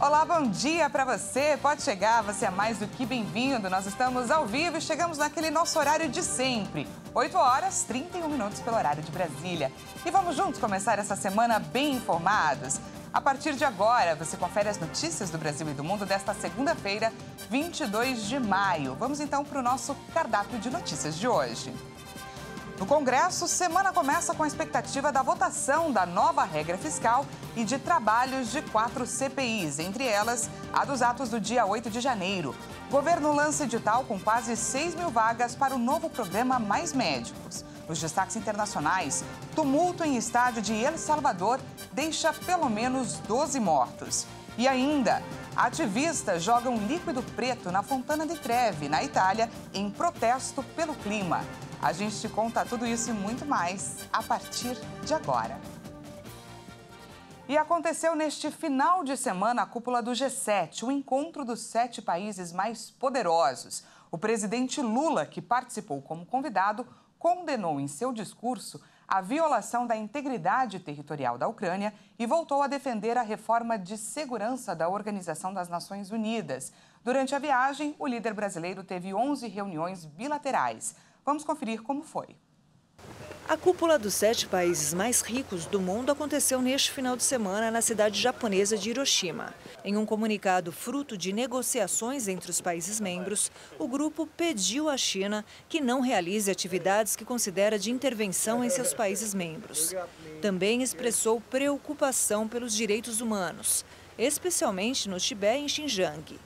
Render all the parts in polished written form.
Olá, bom dia para você. Pode chegar, você é mais do que bem-vindo. Nós estamos ao vivo e chegamos naquele nosso horário de sempre. 8 horas, 31 minutos pelo horário de Brasília. E vamos juntos começar essa semana bem informados. A partir de agora, você confere as notícias do Brasil e do mundo desta segunda-feira, 22 de maio. Vamos então para o nosso cardápio de notícias de hoje. No Congresso, semana começa com a expectativa da votação da nova regra fiscal e de trabalhos de 4 CPIs, entre elas a dos atos do dia 8 de janeiro. O governo lança edital com quase 6 mil vagas para o novo programa Mais Médicos. Nos destaques internacionais, tumulto em estádio de El Salvador deixa pelo menos 12 mortos. E ainda, ativistas jogam líquido preto na Fontana di Trevi, na Itália, em protesto pelo clima. A gente te conta tudo isso e muito mais a partir de agora. E aconteceu neste final de semana a cúpula do G7, o encontro dos 7 países mais poderosos. O presidente Lula, que participou como convidado, condenou em seu discurso a violação da integridade territorial da Ucrânia e voltou a defender a reforma de segurança da Organização das Nações Unidas. Durante a viagem, o líder brasileiro teve 11 reuniões bilaterais. Vamos conferir como foi. A cúpula dos 7 países mais ricos do mundo aconteceu neste final de semana na cidade japonesa de Hiroshima. Em um comunicado fruto de negociações entre os países membros, o grupo pediu à China que não realize atividades que considera de intervenção em seus países membros. Também expressou preocupação pelos direitos humanos, especialmente no Tibete e em Xinjiang.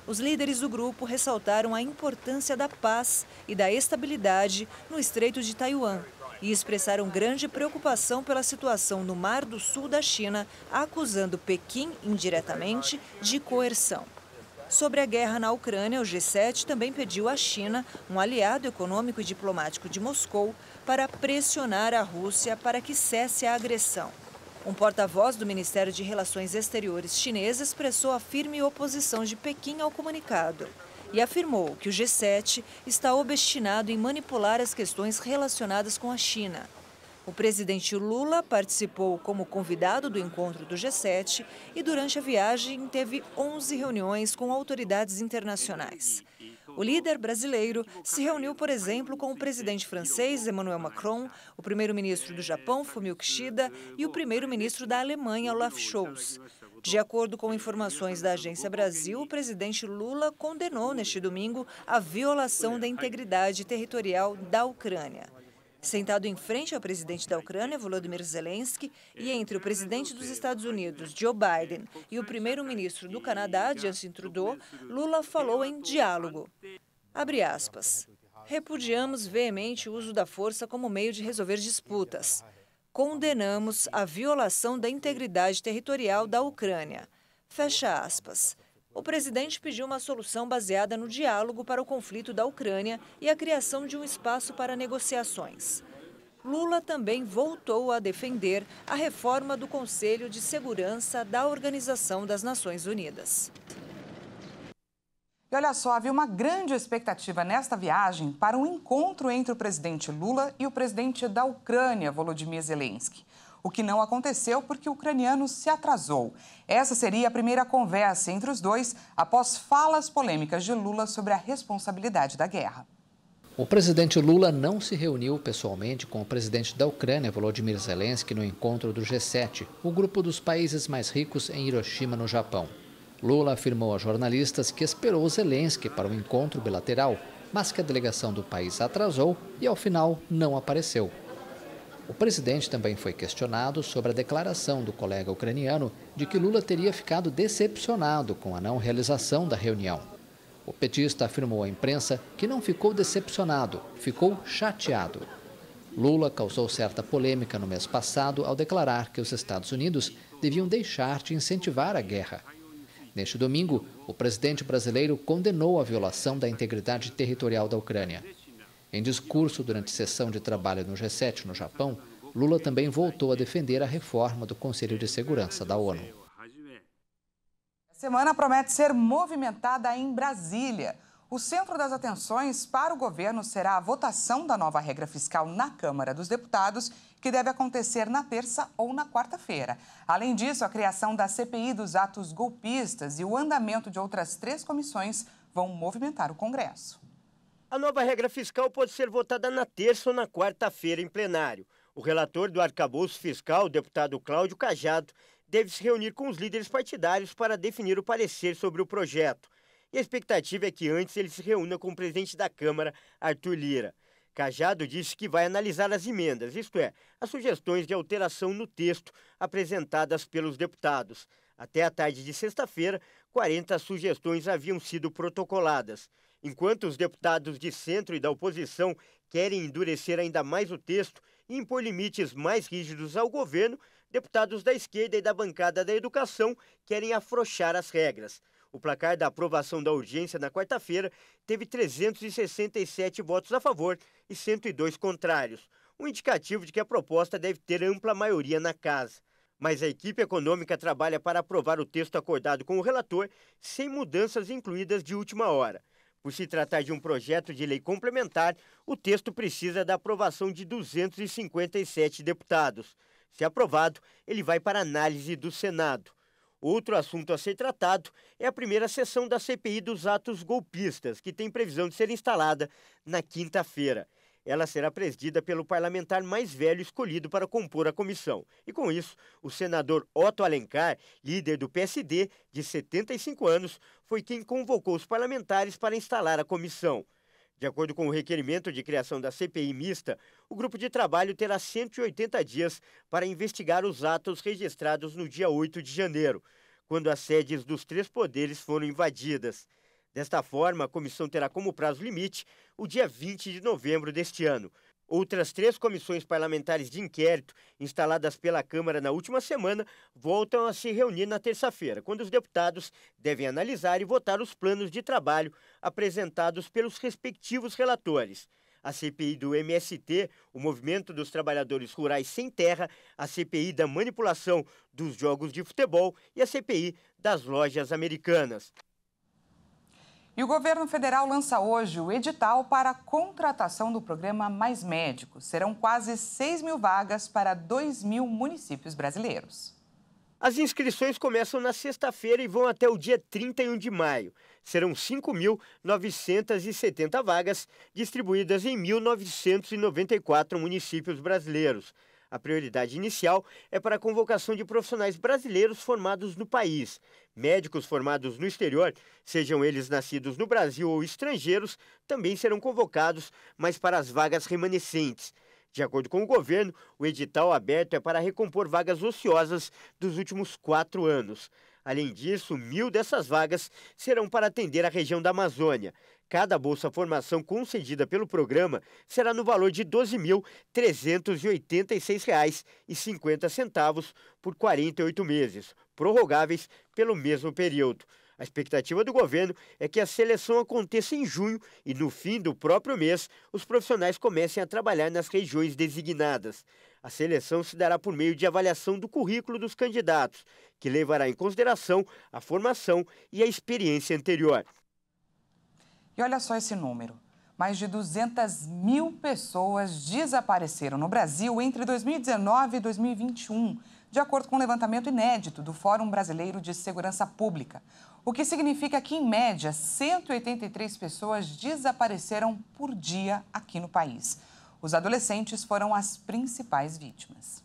Os líderes do grupo ressaltaram a importância da paz e da estabilidade no Estreito de Taiwan e expressaram grande preocupação pela situação no Mar do Sul da China, acusando Pequim, indiretamente, de coerção. Sobre a guerra na Ucrânia, o G7 também pediu à China, um aliado econômico e diplomático de Moscou, para pressionar a Rússia para que cesse a agressão. Um porta-voz do Ministério de Relações Exteriores chinês expressou a firme oposição de Pequim ao comunicado e afirmou que o G7 está obstinado em manipular as questões relacionadas com a China. O presidente Lula participou como convidado do encontro do G7 e durante a viagem teve 11 reuniões com autoridades internacionais. O líder brasileiro se reuniu, por exemplo, com o presidente francês Emmanuel Macron, o primeiro-ministro do Japão, Fumio Kishida, e o primeiro-ministro da Alemanha, Olaf Scholz. De acordo com informações da Agência Brasil, o presidente Lula condenou neste domingo a violação da integridade territorial da Ucrânia. Sentado em frente ao presidente da Ucrânia, Volodymyr Zelensky, e entre o presidente dos Estados Unidos, Joe Biden, e o primeiro-ministro do Canadá, Justin Trudeau, Lula falou em diálogo. Abre aspas. Repudiamos veemente o uso da força como meio de resolver disputas. Condenamos a violação da integridade territorial da Ucrânia. Fecha aspas. O presidente pediu uma solução baseada no diálogo para o conflito da Ucrânia e a criação de um espaço para negociações. Lula também voltou a defender a reforma do Conselho de Segurança da Organização das Nações Unidas. E olha só, havia uma grande expectativa nesta viagem para um encontro entre o presidente Lula e o presidente da Ucrânia, Volodymyr Zelensky. O que não aconteceu porque o ucraniano se atrasou. Essa seria a primeira conversa entre os dois após falas polêmicas de Lula sobre a responsabilidade da guerra. O presidente Lula não se reuniu pessoalmente com o presidente da Ucrânia, Volodymyr Zelensky, no encontro do G7, o grupo dos países mais ricos em Hiroshima, no Japão. Lula afirmou a jornalistas que esperou Zelensky para o encontro bilateral, mas que a delegação do país atrasou e, ao final, não apareceu. O presidente também foi questionado sobre a declaração do colega ucraniano de que Lula teria ficado decepcionado com a não realização da reunião. O petista afirmou à imprensa que não ficou decepcionado, ficou chateado. Lula causou certa polêmica no mês passado ao declarar que os Estados Unidos deviam deixar de incentivar a guerra. Neste domingo, o presidente brasileiro condenou a violação da integridade territorial da Ucrânia. Em discurso durante sessão de trabalho no G7 no Japão, Lula também voltou a defender a reforma do Conselho de Segurança da ONU. A semana promete ser movimentada em Brasília. O centro das atenções para o governo será a votação da nova regra fiscal na Câmara dos Deputados, que deve acontecer na terça ou na quarta-feira. Além disso, a criação da CPI dos atos golpistas e o andamento de outras 3 comissões vão movimentar o Congresso. A nova regra fiscal pode ser votada na terça ou na quarta-feira em plenário. O relator do arcabouço fiscal, o deputado Cláudio Cajado, deve se reunir com os líderes partidários para definir o parecer sobre o projeto. E a expectativa é que antes ele se reúna com o presidente da Câmara, Arthur Lira. Cajado disse que vai analisar as emendas, isto é, as sugestões de alteração no texto apresentadas pelos deputados. Até a tarde de sexta-feira, 40 sugestões haviam sido protocoladas. Enquanto os deputados de centro e da oposição querem endurecer ainda mais o texto e impor limites mais rígidos ao governo, deputados da esquerda e da bancada da educação querem afrouxar as regras. O placar da aprovação da urgência na quarta-feira teve 367 votos a favor e 102 contrários, um indicativo de que a proposta deve ter ampla maioria na casa. Mas a equipe econômica trabalha para aprovar o texto acordado com o relator sem mudanças incluídas de última hora. Por se tratar de um projeto de lei complementar, o texto precisa da aprovação de 257 deputados. Se aprovado, ele vai para análise do Senado. Outro assunto a ser tratado é a primeira sessão da CPI dos atos golpistas, que tem previsão de ser instalada na quinta-feira. Ela será presidida pelo parlamentar mais velho escolhido para compor a comissão. E com isso, o senador Otto Alencar, líder do PSD, de 75 anos, foi quem convocou os parlamentares para instalar a comissão. De acordo com o requerimento de criação da CPI mista, o grupo de trabalho terá 180 dias para investigar os atos registrados no dia 8 de janeiro, quando as sedes dos 3 poderes foram invadidas. Desta forma, a comissão terá como prazo limite o dia 20 de novembro deste ano. Outras 3 comissões parlamentares de inquérito, instaladas pela Câmara na última semana, voltam a se reunir na terça-feira, quando os deputados devem analisar e votar os planos de trabalho apresentados pelos respectivos relatores. A CPI do MST, o Movimento dos Trabalhadores Rurais Sem Terra, a CPI da manipulação dos jogos de futebol e a CPI das lojas americanas. E o governo federal lança hoje o edital para a contratação do programa Mais Médicos. Serão quase 6 mil vagas para 2 mil municípios brasileiros. As inscrições começam na sexta-feira e vão até o dia 31 de maio. Serão 5.970 vagas distribuídas em 1.994 municípios brasileiros. A prioridade inicial é para a convocação de profissionais brasileiros formados no país. Médicos formados no exterior, sejam eles nascidos no Brasil ou estrangeiros, também serão convocados, mas para as vagas remanescentes. De acordo com o governo, o edital aberto é para recompor vagas ociosas dos últimos 4 anos. Além disso, 1.000 dessas vagas serão para atender a região da Amazônia. Cada Bolsa Formação concedida pelo programa será no valor de R$ 12.386,50 por 48 meses, prorrogáveis pelo mesmo período. A expectativa do governo é que a seleção aconteça em junho e, no fim do próprio mês, os profissionais comecem a trabalhar nas regiões designadas. A seleção se dará por meio de avaliação do currículo dos candidatos, que levará em consideração a formação e a experiência anterior. E olha só esse número. Mais de 200 mil pessoas desapareceram no Brasil entre 2019 e 2021, de acordo com um levantamento inédito do Fórum Brasileiro de Segurança Pública. O que significa que, em média, 183 pessoas desapareceram por dia aqui no país. Os adolescentes foram as principais vítimas.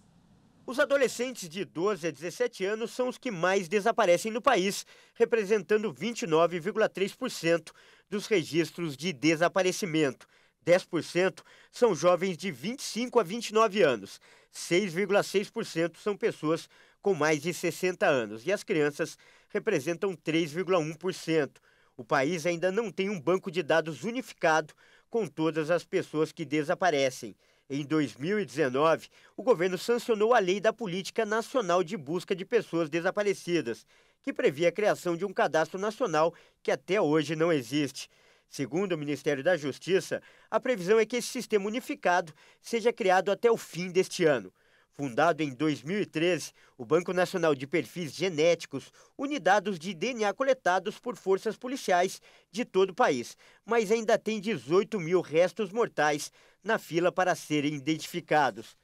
Os adolescentes de 12 a 17 anos são os que mais desaparecem no país, representando 29,3% dos registros de desaparecimento. 10% são jovens de 25 a 29 anos, 6,6% são pessoas com mais de 60 anos e as crianças representam 3,1%. O país ainda não tem um banco de dados unificado com todas as pessoas que desaparecem. Em 2019, o governo sancionou a Lei da Política Nacional de Busca de Pessoas Desaparecidas, que previa a criação de um cadastro nacional que até hoje não existe. Segundo o Ministério da Justiça, a previsão é que esse sistema unificado seja criado até o fim deste ano. Fundado em 2013, o Banco Nacional de Perfis Genéticos une dados de DNA coletados por forças policiais de todo o país, mas ainda tem 18 mil restos mortais na fila para serem identificados.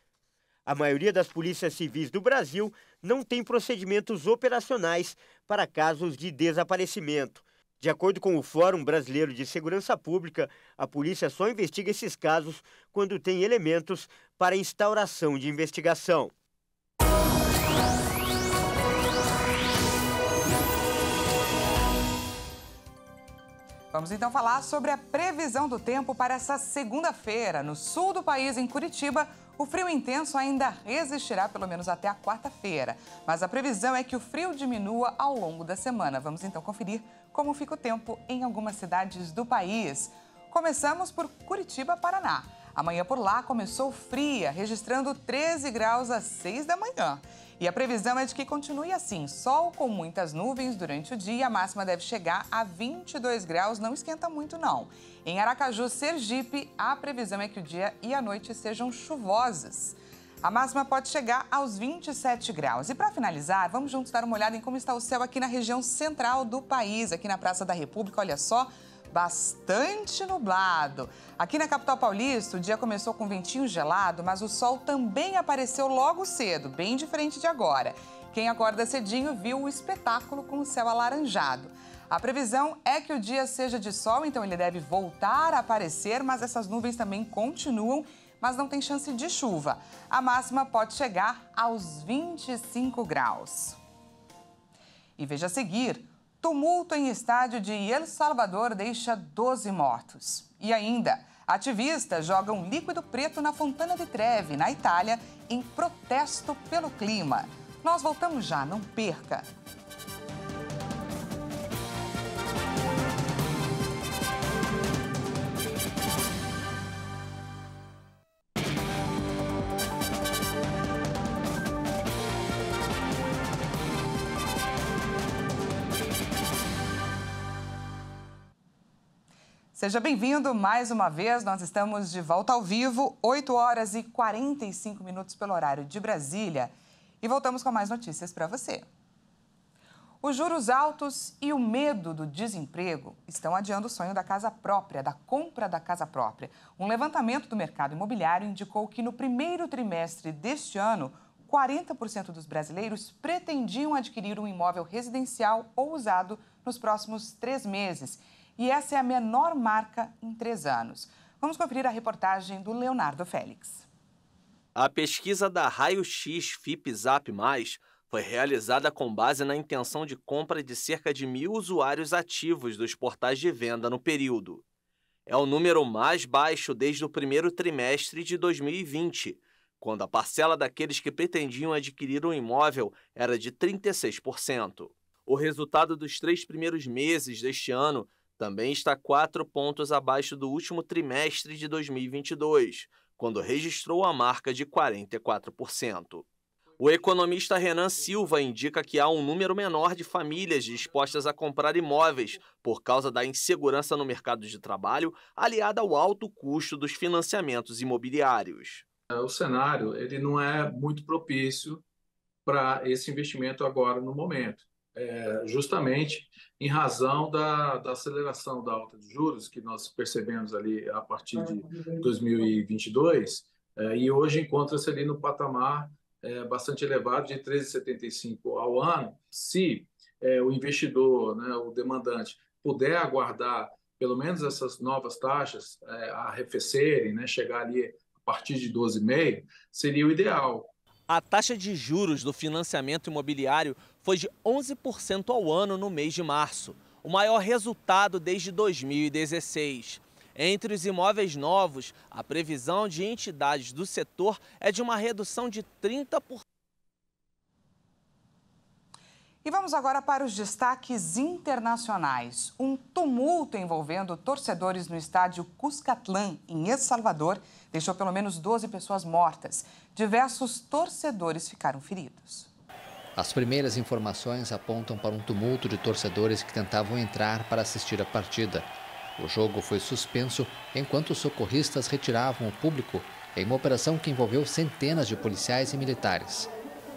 A maioria das polícias civis do Brasil não tem procedimentos operacionais para casos de desaparecimento. De acordo com o Fórum Brasileiro de Segurança Pública, a polícia só investiga esses casos quando tem elementos para instauração de investigação. Vamos então falar sobre a previsão do tempo para essa segunda-feira. No sul do país, em Curitiba, o frio intenso ainda resistirá pelo menos até a quarta-feira. Mas a previsão é que o frio diminua ao longo da semana. Vamos então conferir como fica o tempo em algumas cidades do país. Começamos por Curitiba, Paraná. Amanhã por lá começou fria, registrando 13 graus às 6 da manhã. E a previsão é de que continue assim, sol com muitas nuvens durante o dia, a máxima deve chegar a 22 graus, não esquenta muito não. Em Aracaju, Sergipe, a previsão é que o dia e a noite sejam chuvosos. A máxima pode chegar aos 27 graus. E para finalizar, vamos juntos dar uma olhada em como está o céu aqui na região central do país, aqui na Praça da República, olha só. Bastante nublado. Aqui na capital paulista, o dia começou com ventinho gelado, mas o sol também apareceu logo cedo, bem diferente de agora. Quem acorda cedinho viu o espetáculo com o céu alaranjado. A previsão é que o dia seja de sol, então ele deve voltar a aparecer, mas essas nuvens também continuam, mas não tem chance de chuva. A máxima pode chegar aos 25 graus. E veja a seguir. Tumulto em estádio de El Salvador deixa 12 mortos. E ainda, ativistas jogam líquido preto na Fontana di Trevi, na Itália, em protesto pelo clima. Nós voltamos já, não perca! Seja bem-vindo mais uma vez, nós estamos de volta ao vivo, 8 horas e 45 minutos pelo horário de Brasília. E voltamos com mais notícias para você. Os juros altos e o medo do desemprego estão adiando o sonho da casa própria, da compra da casa própria. Um levantamento do mercado imobiliário indicou que no primeiro trimestre deste ano, 40% dos brasileiros pretendiam adquirir um imóvel residencial ou usado nos próximos 3 meses. E essa é a menor marca em 3 anos. Vamos conferir a reportagem do Leonardo Félix. A pesquisa da Raio X FIP-Zap+, foi realizada com base na intenção de compra de cerca de 1.000 usuários ativos dos portais de venda no período. É o número mais baixo desde o primeiro trimestre de 2020, quando a parcela daqueles que pretendiam adquirir um imóvel era de 36%. O resultado dos 3 primeiros meses deste ano também está 4 pontos abaixo do último trimestre de 2022, quando registrou a marca de 44%. O economista Renan Silva indica que há um número menor de famílias dispostas a comprar imóveis por causa da insegurança no mercado de trabalho, aliada ao alto custo dos financiamentos imobiliários. O cenário ele não é muito propício para esse investimento agora no momento. Justamente em razão da aceleração da alta de juros que nós percebemos ali a partir de 2022 e hoje encontra-se ali no patamar bastante elevado de 13,75 ao ano. Se o investidor, o demandante, puder aguardar pelo menos essas novas taxas arrefecerem, chegar ali a partir de 12,5, seria o ideal. A taxa de juros do financiamento imobiliário foi de 11% ao ano no mês de março, o maior resultado desde 2016. Entre os imóveis novos, a previsão de entidades do setor é de uma redução de 30%. E vamos agora para os destaques internacionais. Um tumulto envolvendo torcedores no estádio Cuscatlán, em El Salvador, deixou pelo menos 12 pessoas mortas. Diversos torcedores ficaram feridos. As primeiras informações apontam para um tumulto de torcedores que tentavam entrar para assistir a partida. O jogo foi suspenso enquanto os socorristas retiravam o público em uma operação que envolveu centenas de policiais e militares.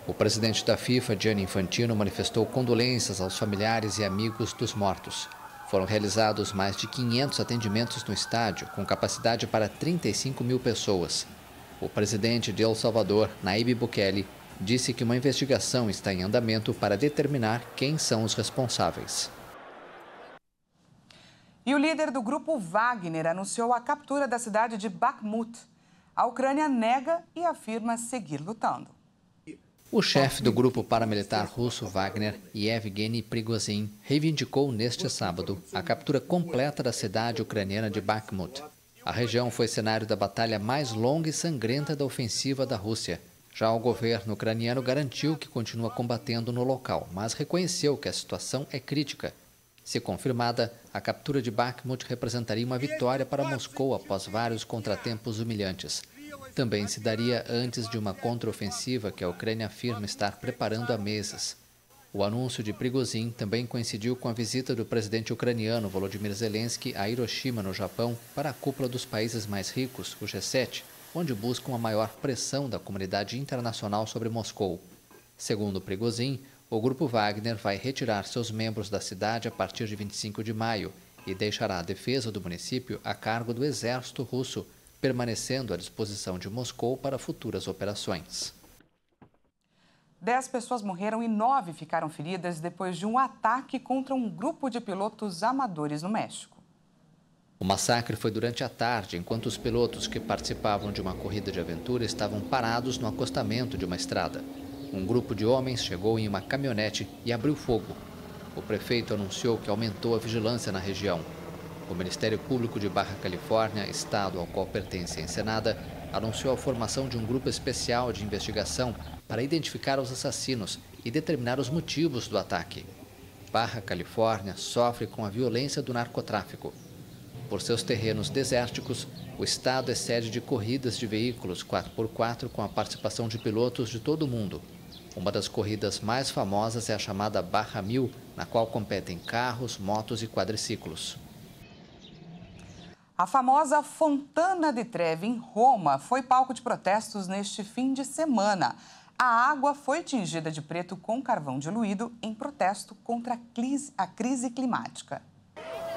O presidente da FIFA, Gianni Infantino, manifestou condolências aos familiares e amigos dos mortos. Foram realizados mais de 500 atendimentos no estádio, com capacidade para 35 mil pessoas. O presidente de El Salvador, Nayib Bukele, disse que uma investigação está em andamento para determinar quem são os responsáveis. E o líder do grupo Wagner anunciou a captura da cidade de Bakhmut. A Ucrânia nega e afirma seguir lutando. O chefe do grupo paramilitar russo Wagner, Yevgeny Prigozhin, reivindicou neste sábado a captura completa da cidade ucraniana de Bakhmut. A região foi cenário da batalha mais longa e sangrenta da ofensiva da Rússia. Já o governo ucraniano garantiu que continua combatendo no local, mas reconheceu que a situação é crítica. Se confirmada, a captura de Bakhmut representaria uma vitória para Moscou após vários contratempos humilhantes. Também se daria antes de uma contraofensiva que a Ucrânia afirma estar preparando há meses. O anúncio de Prigozhin também coincidiu com a visita do presidente ucraniano Volodymyr Zelensky a Hiroshima, no Japão, para a cúpula dos países mais ricos, o G7, onde buscam a maior pressão da comunidade internacional sobre Moscou. Segundo Prigozhin, o grupo Wagner vai retirar seus membros da cidade a partir de 25 de maio e deixará a defesa do município a cargo do exército russo, permanecendo à disposição de Moscou para futuras operações. 10 pessoas morreram e 9 ficaram feridas depois de um ataque contra um grupo de pilotos amadores no México. O massacre foi durante a tarde, enquanto os pilotos que participavam de uma corrida de aventura estavam parados no acostamento de uma estrada. Um grupo de homens chegou em uma caminhonete e abriu fogo. O prefeito anunciou que aumentou a vigilância na região. O Ministério Público de Baja Califórnia, estado ao qual pertence a Ensenada, anunciou a formação de um grupo especial de investigação para identificar os assassinos e determinar os motivos do ataque. Baja Califórnia sofre com a violência do narcotráfico. Por seus terrenos desérticos, o estado é sede de corridas de veículos 4x4 com a participação de pilotos de todo o mundo. Uma das corridas mais famosas é a chamada Baja 1000, na qual competem carros, motos e quadriciclos. A famosa Fontana di Trevi, em Roma, foi palco de protestos neste fim de semana. A água foi tingida de preto com carvão diluído em protesto contra a crise climática.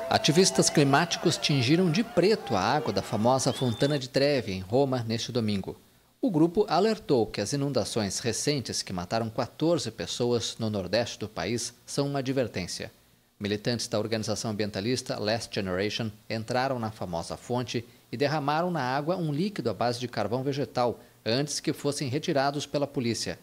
Ativistas climáticos tingiram de preto a água da famosa Fontana di Trevi, em Roma, neste domingo. O grupo alertou que as inundações recentes que mataram 14 pessoas no nordeste do país são uma advertência. Militantes da organização ambientalista Last Generation entraram na famosa fonte e derramaram na água um líquido à base de carvão vegetal antes que fossem retirados pela polícia.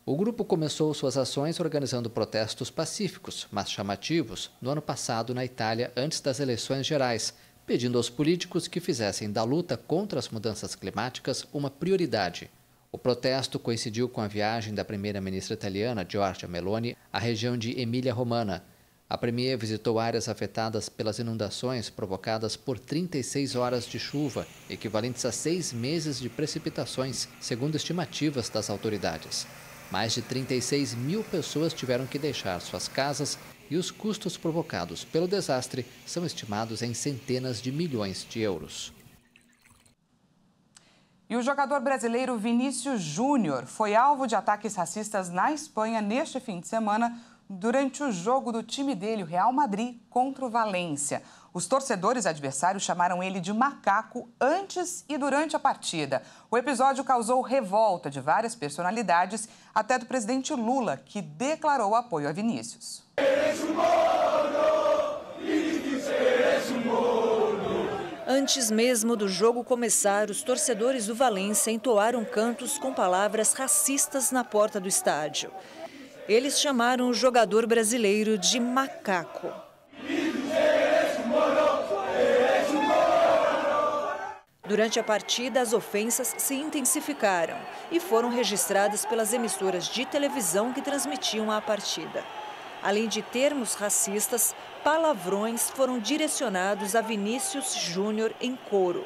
O grupo começou suas ações organizando protestos pacíficos, mas chamativos, no ano passado na Itália, antes das eleições gerais, pedindo aos políticos que fizessem da luta contra as mudanças climáticas uma prioridade. O protesto coincidiu com a viagem da primeira-ministra italiana, Giorgia Meloni, à região de Emília-Romana. A premier visitou áreas afetadas pelas inundações provocadas por 36 horas de chuva, equivalentes a 6 meses de precipitações, segundo estimativas das autoridades. Mais de 36 mil pessoas tiveram que deixar suas casas e os custos provocados pelo desastre são estimados em centenas de milhões de euros. E o jogador brasileiro Vinícius Júnior foi alvo de ataques racistas na Espanha neste fim de semana, durante o jogo do time dele, o Real Madrid, contra o Valência. Os torcedores adversários chamaram ele de macaco antes e durante a partida. O episódio causou revolta de várias personalidades, até do presidente Lula, que declarou apoio a Vinícius. Antes mesmo do jogo começar, os torcedores do Valência entoaram cantos com palavras racistas na porta do estádio. Eles chamaram o jogador brasileiro de macaco. Durante a partida, as ofensas se intensificaram e foram registradas pelas emissoras de televisão que transmitiam a partida. Além de termos racistas, palavrões foram direcionados a Vinícius Júnior em coro.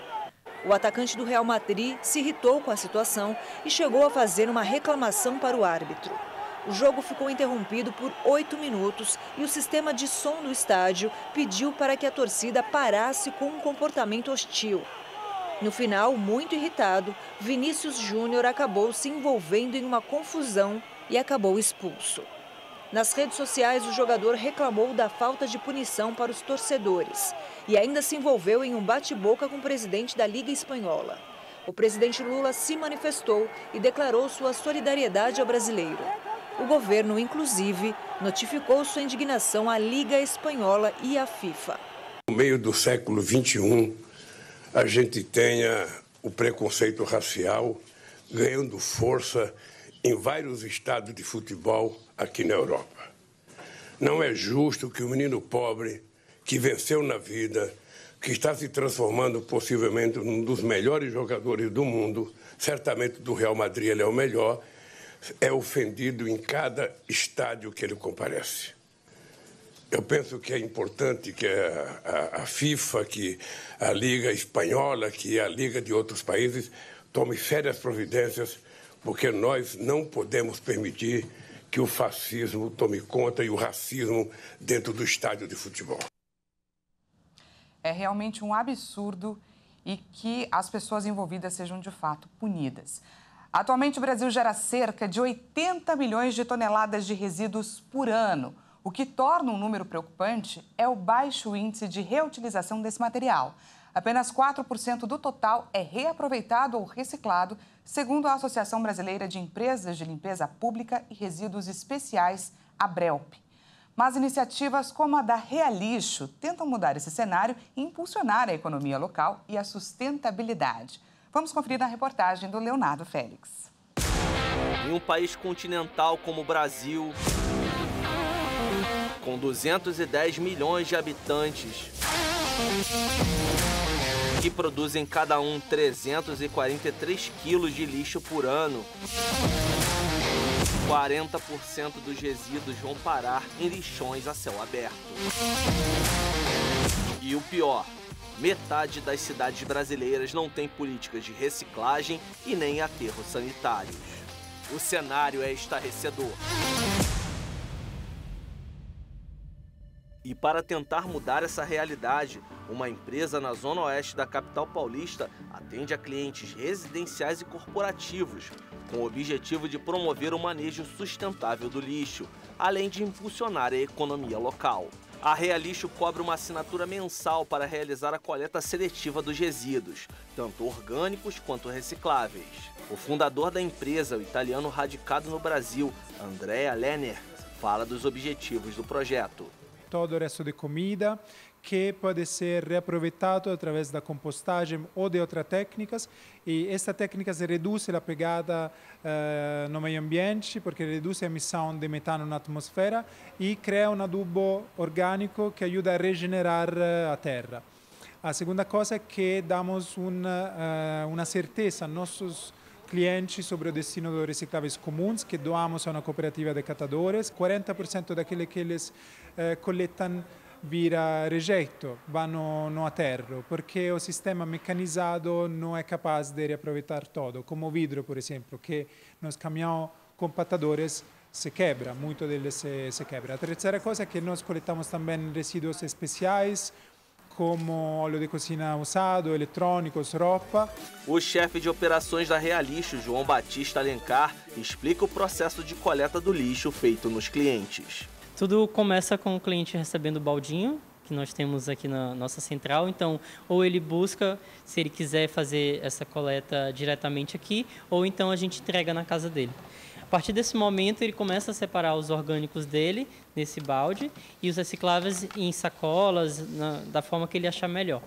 O atacante do Real Madrid se irritou com a situação e chegou a fazer uma reclamação para o árbitro. O jogo ficou interrompido por 8 minutos e o sistema de som do estádio pediu para que a torcida parasse com um comportamento hostil. No final, muito irritado, Vinícius Júnior acabou se envolvendo em uma confusão e acabou expulso. Nas redes sociais, o jogador reclamou da falta de punição para os torcedores e ainda se envolveu em um bate-boca com o presidente da Liga Espanhola. O presidente Lula se manifestou e declarou sua solidariedade ao brasileiro. O governo, inclusive, notificou sua indignação à Liga Espanhola e à FIFA. No meio do século XXI, a gente tenha o preconceito racial ganhando força em vários estados de futebol aqui na Europa. Não é justo que o menino pobre, que venceu na vida, que está se transformando possivelmente num dos melhores jogadores do mundo, certamente do Real Madrid ele é o melhor, é ofendido em cada estádio que ele comparece. Eu penso que é importante que a FIFA, que a Liga Espanhola, que a Liga de outros países, tome sérias providências, porque nós não podemos permitir que o fascismo tome conta e o racismo dentro do estádio de futebol. É realmente um absurdo e que as pessoas envolvidas sejam de fato punidas. Atualmente, o Brasil gera cerca de 80 milhões de toneladas de resíduos por ano. O que torna um número preocupante é o baixo índice de reutilização desse material. Apenas 4% do total é reaproveitado ou reciclado, segundo a Associação Brasileira de Empresas de Limpeza Pública e Resíduos Especiais, ABRELP. Mas iniciativas como a da Realixo tentam mudar esse cenário e impulsionar a economia local e a sustentabilidade. Vamos conferir na reportagem do Leonardo Félix. Em um país continental como o Brasil, com 210 milhões de habitantes, que produzem cada um 343 quilos de lixo por ano, 40% dos resíduos vão parar em lixões a céu aberto. E o pior, metade das cidades brasileiras não tem políticas de reciclagem e nem aterros sanitários. O cenário é estarrecedor. E para tentar mudar essa realidade, uma empresa na zona oeste da capital paulista atende a clientes residenciais e corporativos, com o objetivo de promover o manejo sustentável do lixo, além de impulsionar a economia local. A Realixo cobra uma assinatura mensal para realizar a coleta seletiva dos resíduos, tanto orgânicos quanto recicláveis. O fundador da empresa, o italiano radicado no Brasil, Andrea Lerner, fala dos objetivos do projeto. Todo o resto de comida que pode ser reaproveitado através da compostagem ou de outras técnicas, e esta técnica reduz a pegada no meio ambiente, porque reduz a emissão de metano na atmosfera e cria um adubo orgânico que ajuda a regenerar a terra. A segunda coisa é que damos uma certeza aos nossos clientes sobre o destino dos recicláveis comuns que doamos a uma cooperativa de catadores. 40% daquele que eles coletam vira rejeito, vanno no aterro, porque o sistema mecanizado não é capaz de reaproveitar todo, como o vidro, por exemplo, que nos caminhões compactadores se quebra, muito deles se quebra. A terceira coisa é que nós coletamos também resíduos especiais, como óleo de cozinha usado, eletrônicos, roupa. O chefe de operações da Realixo, João Batista Alencar, explica o processo de coleta do lixo feito nos clientes. Tudo começa com o cliente recebendo o baldinho, que nós temos aqui na nossa central. Então, ou ele busca, se ele quiser fazer essa coleta diretamente aqui, ou então a gente entrega na casa dele. A partir desse momento, ele começa a separar os orgânicos dele nesse balde e os recicláveis em sacolas, da forma que ele achar melhor.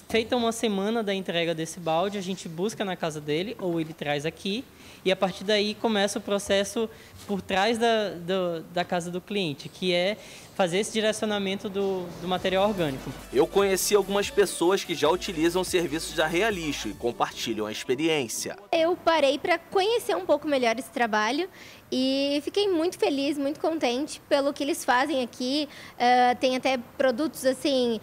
Feita uma semana da entrega desse balde, a gente busca na casa dele ou ele traz aqui, e a partir daí começa o processo por trás da casa do cliente, que é fazer esse direcionamento do material orgânico. Eu conheci algumas pessoas que já utilizam serviços da Realixo e compartilham a experiência. Eu parei para conhecer um pouco melhor esse trabalho e fiquei muito feliz, muito contente pelo que eles fazem aqui. Tem até produtos assim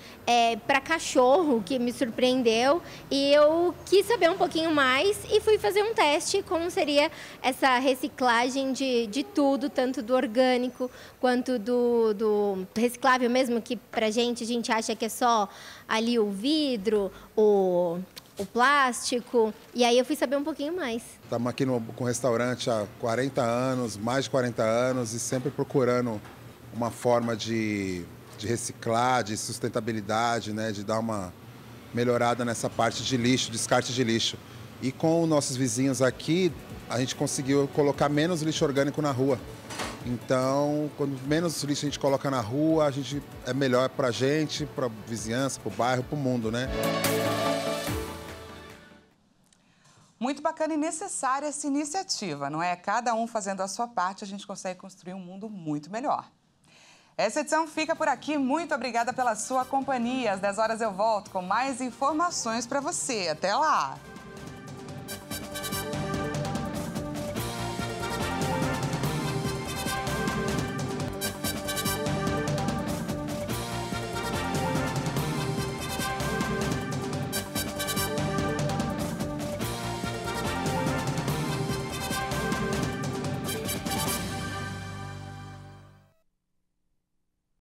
para cachorro que me surpreendeu, e eu quis saber um pouquinho mais e fui fazer um teste como seria essa reciclagem de tudo, tanto do orgânico quanto do reciclável mesmo, que a gente acha que é só ali o vidro, o plástico, e aí eu fui saber um pouquinho mais. Estamos aqui com o restaurante há 40 anos, mais de 40 anos, e sempre procurando uma forma de reciclar, de sustentabilidade, né, de dar uma melhorada nessa parte de lixo, descarte de lixo. E com os nossos vizinhos aqui, a gente conseguiu colocar menos lixo orgânico na rua. Então, quando menos lixo a gente coloca na rua, a gente é melhor para a gente, para a vizinhança, para o bairro, para o mundo, né? Muito bacana e necessária essa iniciativa, não é? Cada um fazendo a sua parte, a gente consegue construir um mundo muito melhor. Essa edição fica por aqui. Muito obrigada pela sua companhia. Às 10 horas eu volto com mais informações para você. Até lá!